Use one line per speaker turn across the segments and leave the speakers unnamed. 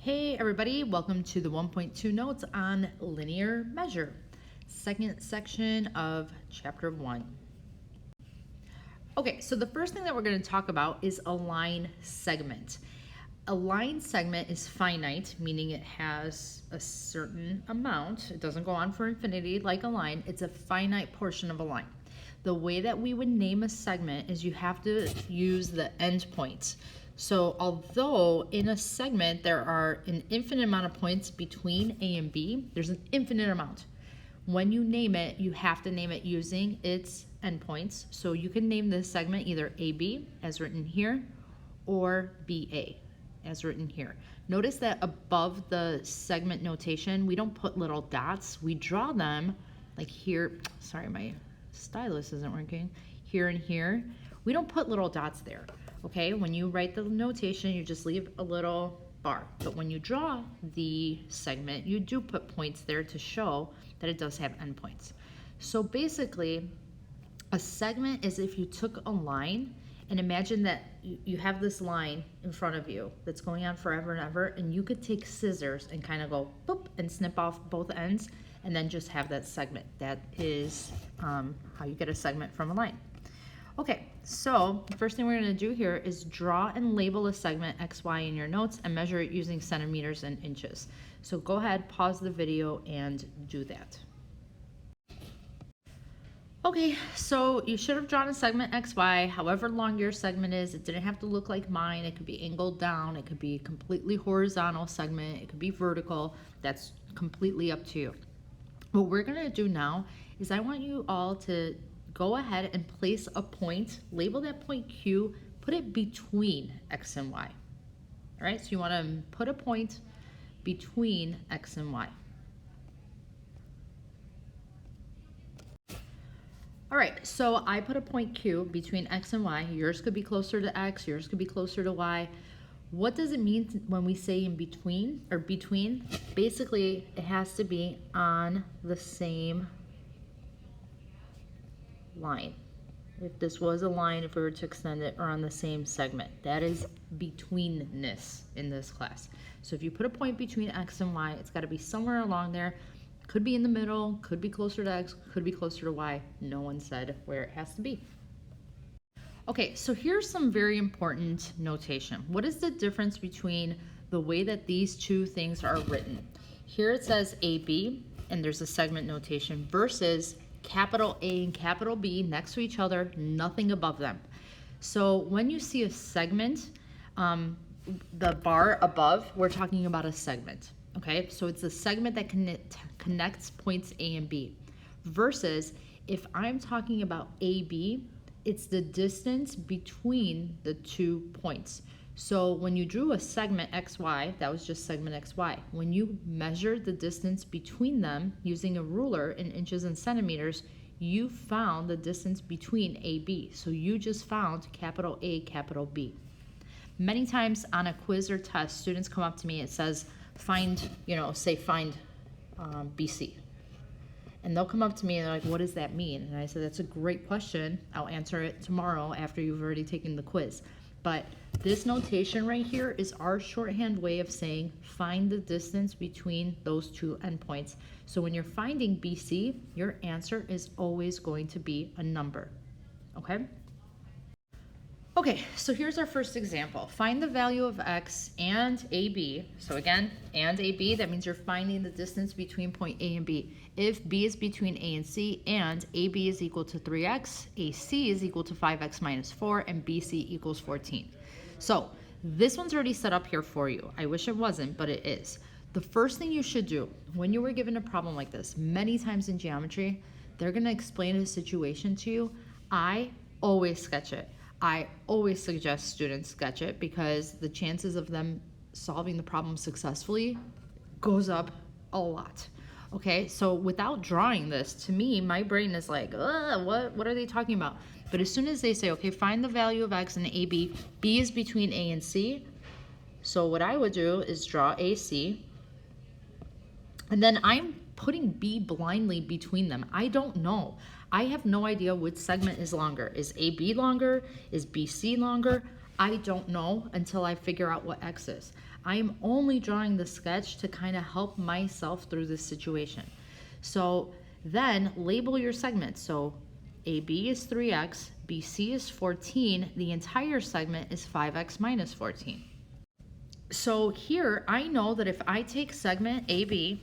Hey everybody, welcome to the 1.2 notes on linear measure, second section of chapter 1. Okay, so the first thing that we're going to talk about is a line segment. A line segment is finite, meaning it has a certain amount. It doesn't go on for infinity like a line. It's a finite portion of a line. The way that we would name a segment is you have to use the endpoints. So although in a segment there are an infinite amount of points between A and B, there's an infinite amount. When you name it, you have to name it using its endpoints. So you can name this segment either AB, as written here, or BA, as written here. Notice that above the segment notation, we don't put little dots. We draw them like here. Sorry, my stylus isn't working. Here and here. We don't put little dots there. Okay, when you write the notation, you just leave a little bar. But when you draw the segment, you do put points there to show that it does have endpoints. So basically, a segment is if you took a line and imagine that you have this line in front of you that's going on forever and ever, and you could take scissors and kind of go boop and snip off both ends and then just have that segment. That is how you get a segment from a line. Okay, so the first thing we're going to do here is draw and label a segment XY in your notes and measure it using centimeters and inches. So go ahead, pause the video and do that. Okay, so you should have drawn a segment XY, however long your segment is. It didn't have to look like mine. It could be angled down. It could be completely horizontal segment. It could be vertical. That's completely up to you. What we're going to do now is I want you all to go ahead and place a point, label that point Q, put it between X and Y. All right, so you want to put a point between X and Y. All right, so I put a point Q between X and Y. Yours could be closer to X, yours could be closer to Y. What does it mean when we say in between or between? Basically, it has to be on the same line. If this was a line, if we were to extend it, or on the same segment, that is betweenness in this class. So if you put a point between X and Y, it's got to be somewhere along there. Could be in the middle, could be closer to X, could be closer to Y. No one said where it has to be. Okay, so here's some very important notation. What is the difference between the way that these two things are written? Here it says AB, and there's a segment notation, versus capital A and capital B next to each other, nothing above them. So when you see a segment, the bar above, we're talking about a segment. Okay, so it's a segment that connects points A and B. Versus if I'm talking about AB, it's the distance between the 2 points. So when you drew a segment XY, that was just segment XY. When you measured the distance between them using a ruler in inches and centimeters, you found the distance between AB. So you just found capital A, capital B. Many times on a quiz or test, students come up to me, it says, find BC. And they'll come up to me and they're like, what does that mean? And I said, that's a great question. I'll answer it tomorrow after you've already taken the quiz. But this notation right here is our shorthand way of saying find the distance between those two endpoints. So when you're finding BC, your answer is always going to be a number, okay? Okay, so here's our first example. Find the value of X and AB. So again, and AB, that means you're finding the distance between point A and B. If B is between A and C and AB is equal to 3X, AC is equal to 5X minus 4, and BC equals 14. So this one's already set up here for you. I wish it wasn't, but it is. The first thing you should do when you were given a problem like this, many times in geometry, they're gonna explain a situation to you. I always sketch it. I always suggest students sketch it because the chances of them solving the problem successfully goes up a lot. Okay, so without drawing this, to me, my brain is like, what are they talking about? But as soon as they say, okay, find the value of X and AB, B is between A and C. So what I would do is draw AC, and then I'm putting B blindly between them. I don't know. I have no idea which segment is longer. Is AB longer? Is BC longer? I don't know until I figure out what x is. I am only drawing the sketch to kind of help myself through this situation. So then label your segments. So AB is 3x, BC is 14, the entire segment is 5x minus 14. So here I know that if I take segment AB,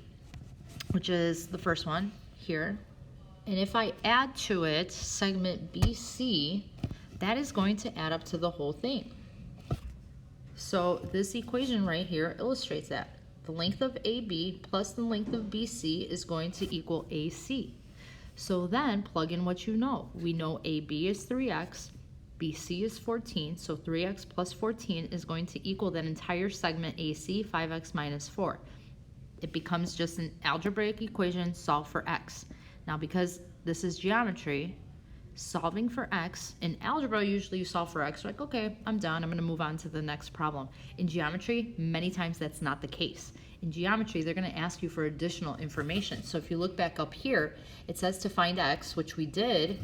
which is the first one here, and if I add to it segment BC, that is going to add up to the whole thing. So this equation right here illustrates that. The length of AB plus the length of BC is going to equal AC. So then plug in what you know. We know AB is 3x, BC is 14, so 3x plus 14 is going to equal that entire segment AC, 5x minus 4. It becomes just an algebraic equation, solve for x. Now because this is geometry, solving for x, in algebra usually you solve for x, like okay, I'm done, I'm going to move on to the next problem. In geometry, many times that's not the case. In geometry, they're going to ask you for additional information. So if you look back up here, it says to find x, which we did,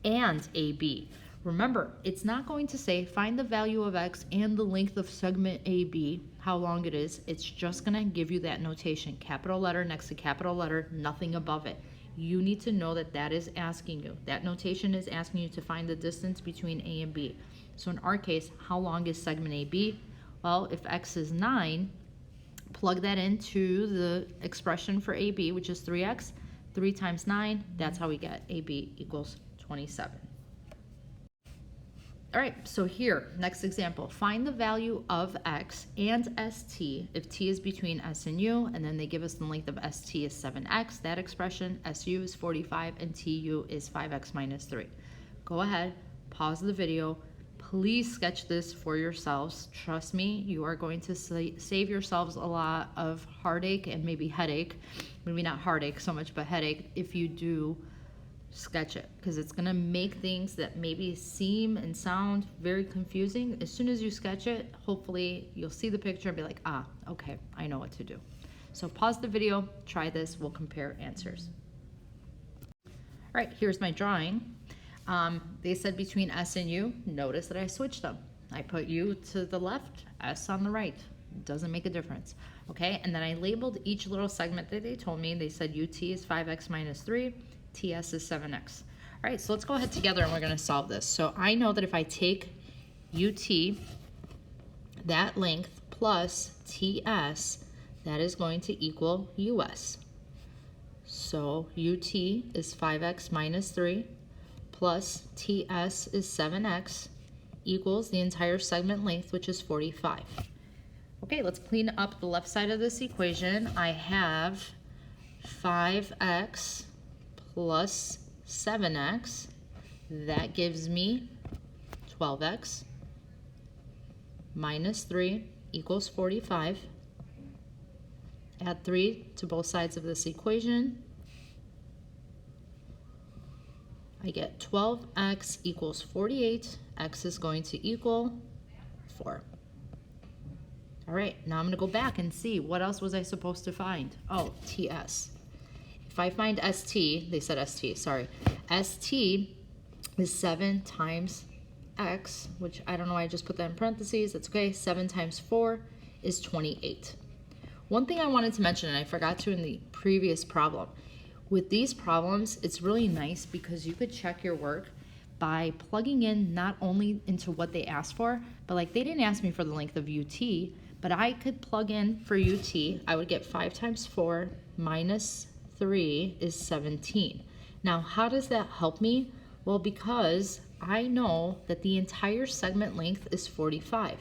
and AB. Remember, it's not going to say find the value of x and the length of segment AB, how long it is. It's just going to give you that notation, capital letter next to capital letter, nothing above it. You need to know that that is asking you. That notation is asking you to find the distance between A and B. So in our case, how long is segment AB? Well, if x is 9, plug that into the expression for AB, which is 3x. 3 times 9, that's how we get AB equals 27. All right, so here, next example. Find the value of x and st if t is between s and u, and then they give us the length of st is 7x, that expression, su is 45, and tu is 5x minus 3. Go ahead, pause the video. Please sketch this for yourselves. Trust me, you are going to save yourselves a lot of heartache and maybe headache. Maybe not heartache so much, but headache if you do sketch it, because it's going to make things that maybe seem and sound very confusing. As soon as you sketch it, hopefully you'll see the picture and be like, ah, okay, I know what to do. So pause the video, try this, we'll compare answers. All right, here's my drawing. They said between S and U. Notice that I switched them. I put U to the left, S on the right. Doesn't make a difference. Okay, and then I labeled each little segment that they told me. They said UT is 5x minus 3, TS is 7x. All right, so let's go ahead together and we're going to solve this. So I know that if I take UT, that length, plus TS, that is going to equal US. So UT is 5x minus 3 plus TS is 7x equals the entire segment length, which is 45. Okay, let's clean up the left side of this equation. I have 5x plus 7x. That gives me 12x minus 3 equals 45. Add 3 to both sides of this equation. I get 12x equals 48. X is going to equal 4. All right, now I'm going to go back and see what else was I supposed to find. Oh, TS. If I find ST, they said ST, sorry. ST is 7 times X, which I don't know why I just put that in parentheses. That's okay. 7 times 4 is 28. One thing I wanted to mention, and I forgot to in the previous problem, with these problems, it's really nice because you could check your work by plugging in not only into what they asked for, but like they didn't ask me for the length of UT, but I could plug in for UT. I would get 5 times 4 minus 3 is 17. Now, how does that help me? Well, because I know that the entire segment length is 45.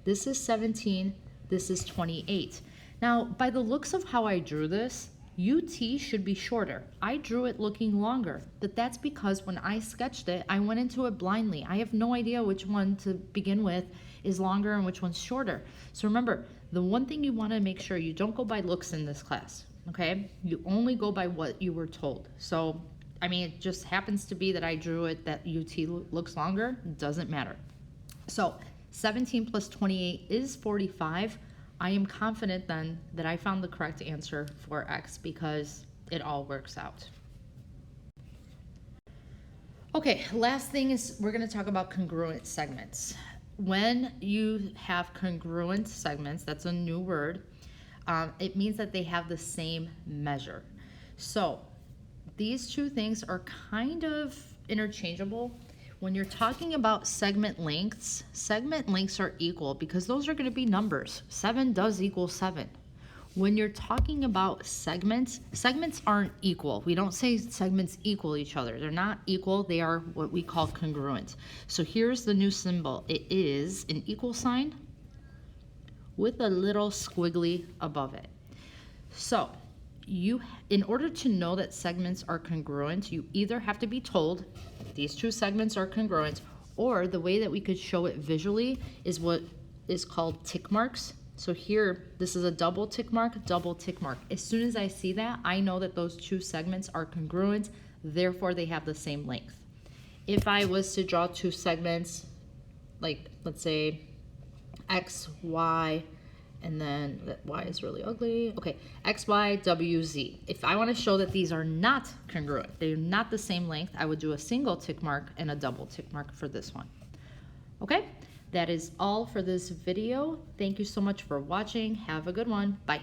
This is 17, this is 28. Now, by the looks of how I drew this, UT should be shorter. I drew it looking longer, but that's because when I sketched it, I went into it blindly. I have no idea which one to begin with is longer and which one's shorter. So remember, the one thing you want to make sure you don't go by looks in this class, okay? You only go by what you were told. So, I mean, it just happens to be that I drew it that UT looks longer. It doesn't matter. So 17 plus 28 is 45. I am confident then that I found the correct answer for X because it all works out. Okay, last thing is we're going to talk about congruent segments. When you have congruent segments, that's a new word, it means that they have the same measure. So these two things are kind of interchangeable. When you're talking about segment lengths are equal because those are going to be numbers. 7 does equal 7. When you're talking about segments aren't equal. We don't say segments equal each other. They're not equal. They are what we call congruent. So here's the new symbol. It is an equal sign with a little squiggly above it. So in order to know that segments are congruent, you either have to be told these two segments are congruent, or the way that we could show it visually is what is called tick marks. So here, this is a double tick mark. As soon as I see that, I know that those two segments are congruent, therefore they have the same length. If I was to draw two segments, like let's say X, Y, and then that Y is really ugly. Okay, X, Y, W, Z. If I want to show that these are not congruent, they're not the same length, I would do a single tick mark and a double tick mark for this one. Okay, that is all for this video. Thank you so much for watching. Have a good one. Bye.